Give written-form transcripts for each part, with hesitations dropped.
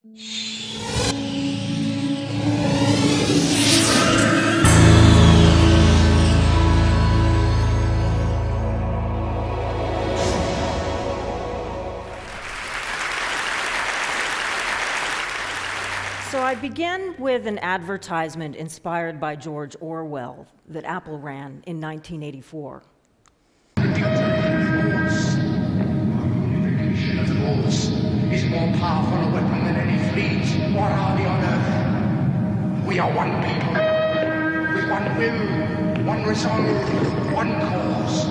So I begin with an advertisement inspired by George Orwell that Apple ran in 1984. Is more powerful a weapon than any fleet or army on earth. We are one people, with one will, one resolve, one cause.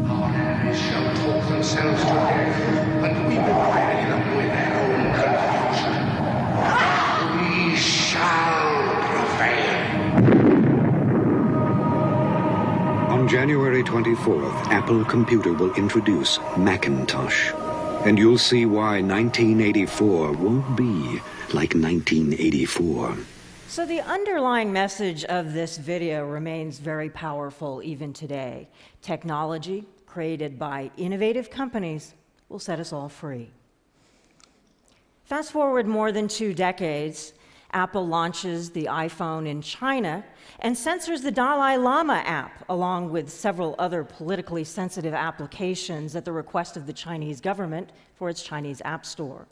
Our enemies shall talk themselves to death, and we will bury them with their own confusion. We shall prevail. On January 24th, Apple Computer will introduce Macintosh. And you'll see why 1984 won't be like 1984. So the underlying message of this video remains very powerful even today. Technology created by innovative companies will set us all free. Fast forward more than 2 decades, Apple launches the iPhone in China and censors the Dalai Lama app, along with several other politically sensitive applications at the request of the Chinese government for its Chinese App Store.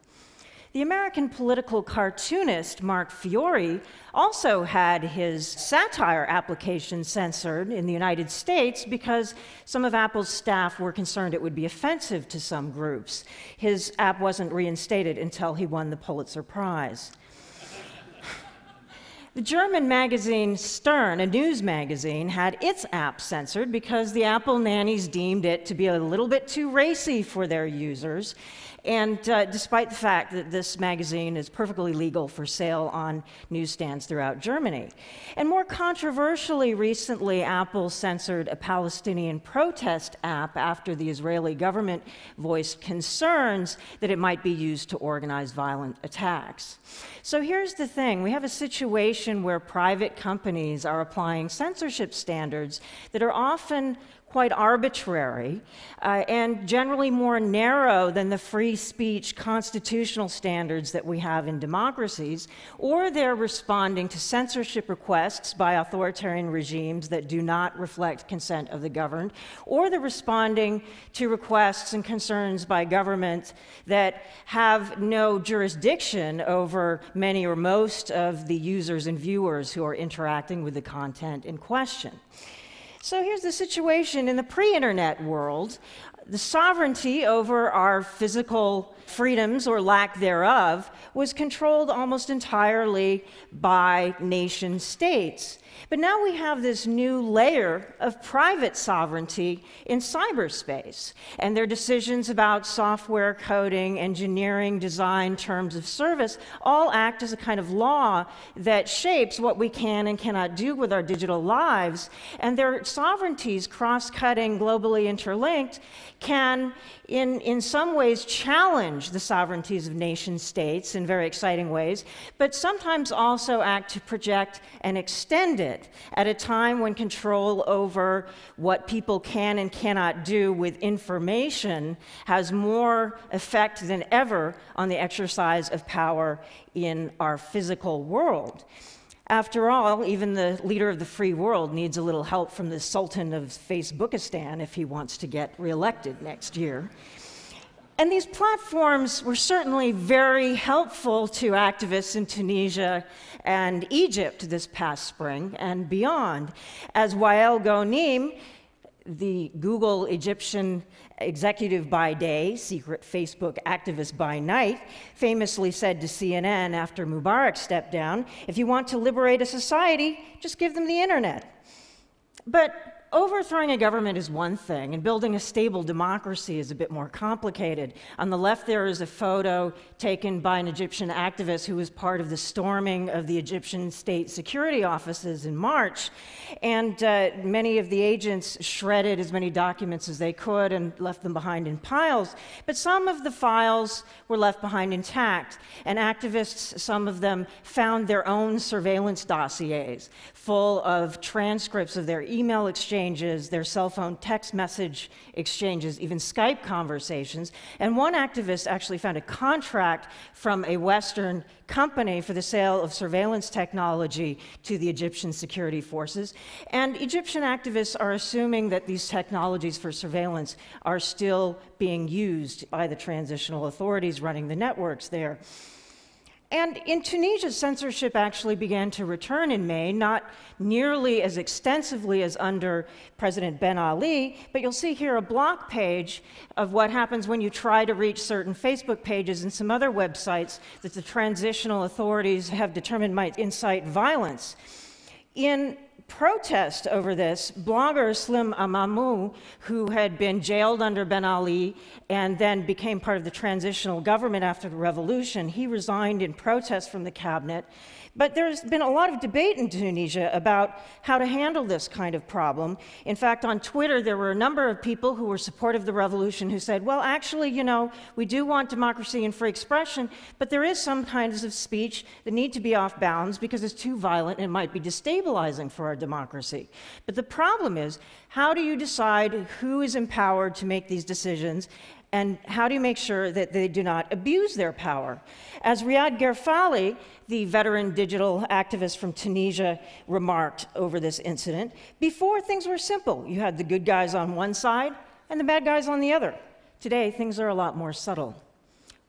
The American political cartoonist Mark Fiore also had his satire application censored in the United States because some of Apple's staff were concerned it would be offensive to some groups. His app wasn't reinstated until he won the Pulitzer Prize. The German magazine Stern, a news magazine, had its app censored because the Apple nannies deemed it to be a little bit too racy for their users. And despite the fact that this magazine is perfectly legal for sale on newsstands throughout Germany. And more controversially, recently, Apple censored a Palestinian protest app after the Israeli government voiced concerns that it might be used to organize violent attacks. So here's the thing. We have a situation where private companies are applying censorship standards that are often quite arbitrary and generally more narrow than the free speech constitutional standards that we have in democracies, or they're responding to censorship requests by authoritarian regimes that do not reflect consent of the governed, or they're responding to requests and concerns by governments that have no jurisdiction over many or most of the users and viewers who are interacting with the content in question. So here's the situation. In the pre-internet world, the sovereignty over our physical freedoms, or lack thereof, was controlled almost entirely by nation states. But now we have this new layer of private sovereignty in cyberspace, and their decisions about software coding, engineering, design, terms of service all act as a kind of law that shapes what we can and cannot do with our digital lives. And their sovereignties, cross-cutting, globally interlinked, can in some ways challenge the sovereignties of nation states in very exciting ways, but sometimes also act to project and extend it at a time when control over what people can and cannot do with information has more effect than ever on the exercise of power in our physical world. After all, even the leader of the free world needs a little help from the Sultan of Facebookistan if he wants to get reelected next year. And these platforms were certainly very helpful to activists in Tunisia and Egypt this past spring and beyond, as Wael Ghonim, the Google Egyptian executive by day, secret Facebook activist by night, famously said to CNN after Mubarak stepped down, "If you want to liberate a society, just give them the internet." But overthrowing a government is one thing, and building a stable democracy is a bit more complicated. On the left there is a photo taken by an Egyptian activist who was part of the storming of the Egyptian state security offices in March. And many of the agents shredded as many documents as they could and left them behind in piles. But some of the files were left behind intact. And activists, some of them, found their own surveillance dossiers full of transcripts of their email exchange exchanges, their cell phone text message exchanges, even Skype conversations. And one activist actually found a contract from a Western company for the sale of surveillance technology to the Egyptian security forces. And Egyptian activists are assuming that these technologies for surveillance are still being used by the transitional authorities running the networks there. And in Tunisia, censorship actually began to return in May, not nearly as extensively as under President Ben Ali, but you'll see here a block page of what happens when you try to reach certain Facebook pages and some other websites that the transitional authorities have determined might incite violence. In protest over this, blogger Slim Amamou, who had been jailed under Ben Ali and then became part of the transitional government after the revolution, he resigned in protest from the cabinet. But there's been a lot of debate in Tunisia about how to handle this kind of problem. In fact, on Twitter, there were a number of people who were supportive of the revolution who said, well, actually, you know, we do want democracy and free expression, but there is some kinds of speech that need to be off bounds because it's too violent and might be destabilizing for our democracy. But the problem is, how do you decide who is empowered to make these decisions? And how do you make sure that they do not abuse their power? As Riyad Gerfali, the veteran digital activist from Tunisia, remarked over this incident, before things were simple. You had the good guys on one side and the bad guys on the other. Today, things are a lot more subtle.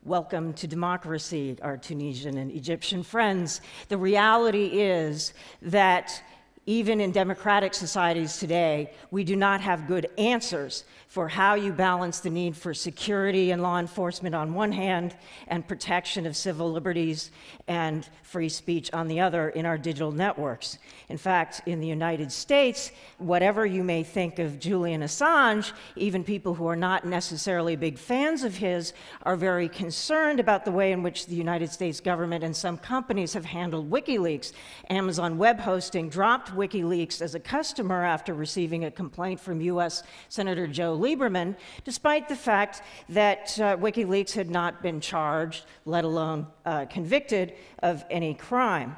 Welcome to democracy, our Tunisian and Egyptian friends. The reality is that even in democratic societies today, we do not have good answers for how you balance the need for security and law enforcement on one hand and protection of civil liberties and free speech on the other in our digital networks. In fact, in the United States, whatever you may think of Julian Assange, even people who are not necessarily big fans of his are very concerned about the way in which the United States government and some companies have handled WikiLeaks. Amazon Web Hosting dropped WikiLeaks as a customer after receiving a complaint from U.S. Senator Joe Lieberman, despite the fact that WikiLeaks had not been charged, let alone convicted of any crime.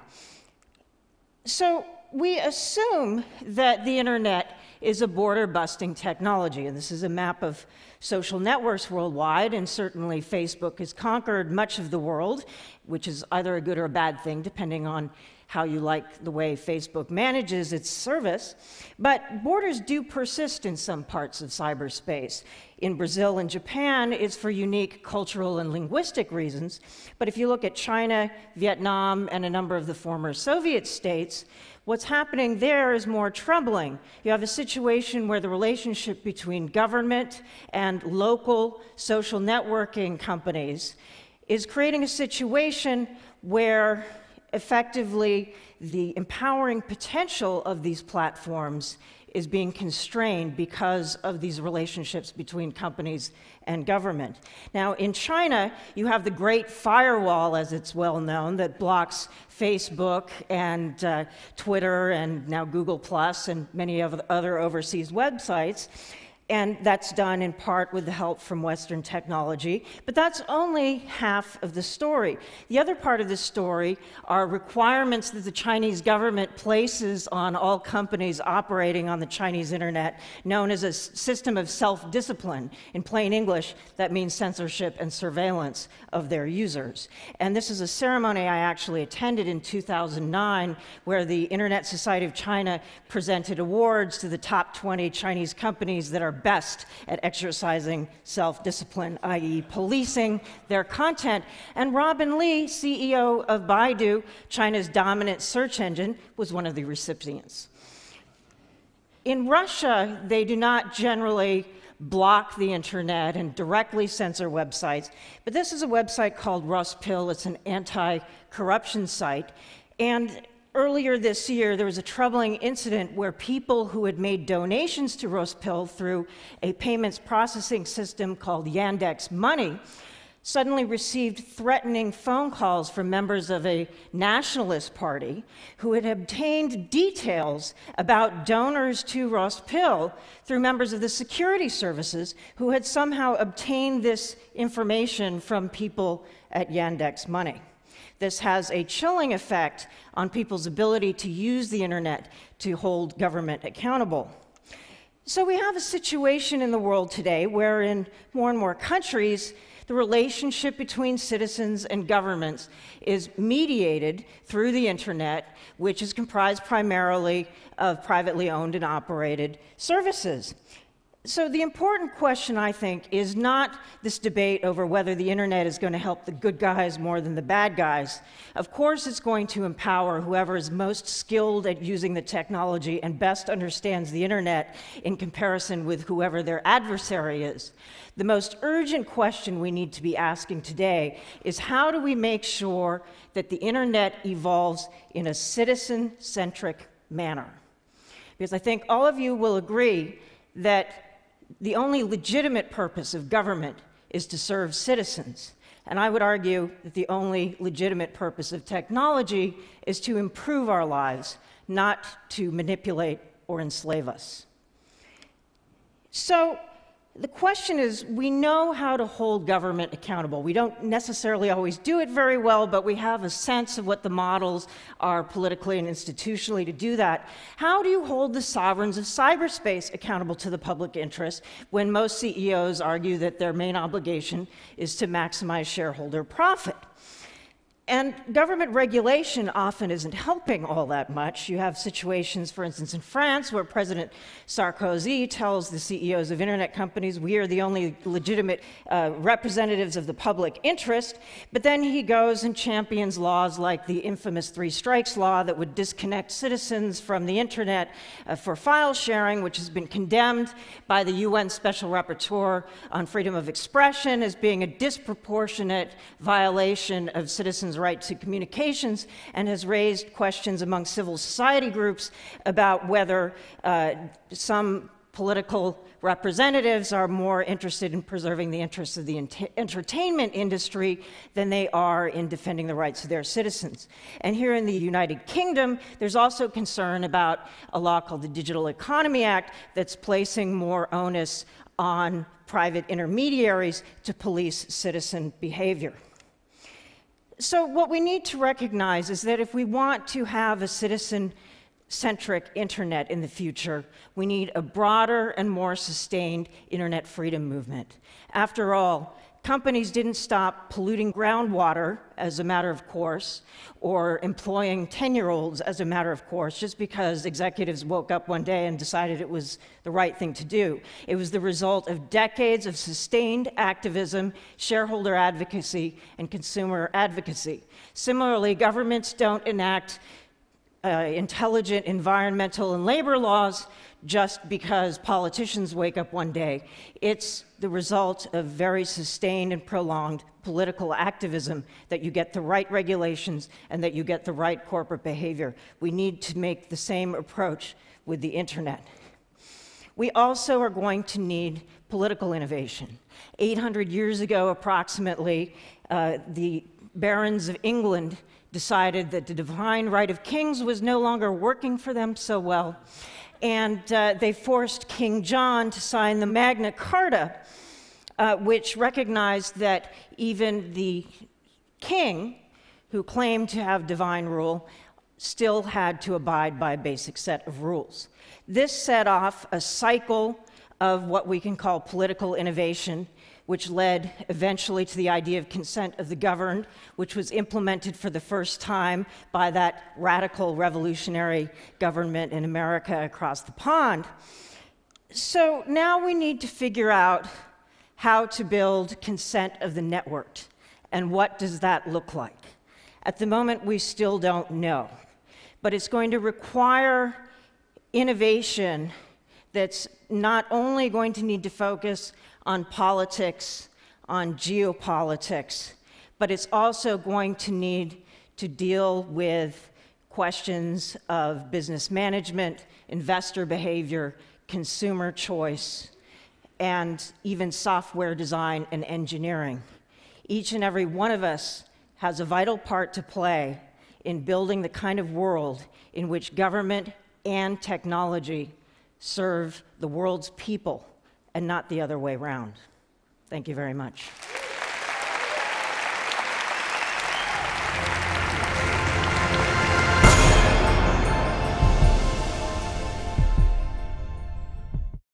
So we assume that the internet is a border-busting technology, and this is a map of social networks worldwide, and certainly Facebook has conquered much of the world, which is either a good or a bad thing, depending on how you like the way Facebook manages its service. But borders do persist in some parts of cyberspace. In Brazil and Japan, it's for unique cultural and linguistic reasons. But if you look at China, Vietnam, and a number of the former Soviet states, what's happening there is more troubling. You have a situation where the relationship between government and local social networking companies is creating a situation where effectively the empowering potential of these platforms is being constrained because of these relationships between companies and government. Now, in China, you have the Great Firewall, as it's well known, that blocks Facebook and Twitter and now Google Plus and many of the other overseas websites. And that's done in part with the help from Western technology. But that's only half of the story. The other part of the story are requirements that the Chinese government places on all companies operating on the Chinese internet, known as a system of self-discipline. In plain English, that means censorship and surveillance of their users. And this is a ceremony I actually attended in 2009, where the Internet Society of China presented awards to the top 20 Chinese companies that are best at exercising self-discipline, i.e. policing their content. And Robin Li, CEO of Baidu, China's dominant search engine, was one of the recipients. In Russia, they do not generally block the internet and directly censor websites, but this is a website called Rospil. It's an anti-corruption site. And earlier this year, there was a troubling incident where people who had made donations to Rospil through a payments processing system called Yandex Money suddenly received threatening phone calls from members of a nationalist party who had obtained details about donors to Rospil through members of the security services who had somehow obtained this information from people at Yandex Money. This has a chilling effect on people's ability to use the internet to hold government accountable. So we have a situation in the world today where in more and more countries, the relationship between citizens and governments is mediated through the internet, which is comprised primarily of privately owned and operated services. So the important question, I think, is not this debate over whether the internet is going to help the good guys more than the bad guys. Of course, it's going to empower whoever is most skilled at using the technology and best understands the internet in comparison with whoever their adversary is. The most urgent question we need to be asking today is how do we make sure that the internet evolves in a citizen-centric manner? Because I think all of you will agree that the only legitimate purpose of government is to serve citizens. And I would argue that the only legitimate purpose of technology is to improve our lives, not to manipulate or enslave us. So the question is, we know how to hold government accountable. We don't necessarily always do it very well, but we have a sense of what the models are politically and institutionally to do that. How do you hold the sovereigns of cyberspace accountable to the public interest when most CEOs argue that their main obligation is to maximize shareholder profit? And government regulation often isn't helping all that much. You have situations, for instance, in France, where President Sarkozy tells the CEOs of internet companies, we are the only legitimate representatives of the public interest, but then he goes and champions laws like the infamous 3 strikes law that would disconnect citizens from the internet for file sharing, which has been condemned by the UN Special Rapporteur on freedom of expression as being a disproportionate violation of citizens' right to communications, and has raised questions among civil society groups about whether some political representatives are more interested in preserving the interests of the entertainment industry than they are in defending the rights of their citizens. And here in the United Kingdom, there's also concern about a law called the Digital Economy Act that's placing more onus on private intermediaries to police citizen behavior. So what we need to recognize is that if we want to have a citizen-centric internet in the future, we need a broader and more sustained internet freedom movement. After all, companies didn't stop polluting groundwater as a matter of course, or employing 10-year-olds as a matter of course, just because executives woke up one day and decided it was the right thing to do. It was the result of decades of sustained activism, shareholder advocacy, and consumer advocacy. Similarly, governments don't enact intelligent environmental and labor laws just because politicians wake up one day. It's the result of very sustained and prolonged political activism that you get the right regulations and that you get the right corporate behavior. We need to make the same approach with the internet. We also are going to need political innovation. 800 years ago, approximately, the barons of England decided that the divine right of kings was no longer working for them so well, and they forced King John to sign the Magna Carta, which recognized that even the king, who claimed to have divine rule, still had to abide by a basic set of rules. This set off a cycle of what we can call political innovation, which led eventually to the idea of consent of the governed, which was implemented for the first time by that radical revolutionary government in America across the pond. So now we need to figure out how to build consent of the networked, and what does that look like? At the moment, we still don't know, but it's going to require innovation that's not only going to need to focus on politics, on geopolitics, but it's also going to need to deal with questions of business management, investor behavior, consumer choice, and even software design and engineering. Each and every one of us has a vital part to play in building the kind of world in which government and technology serve the world's people and not the other way around. Thank you very much.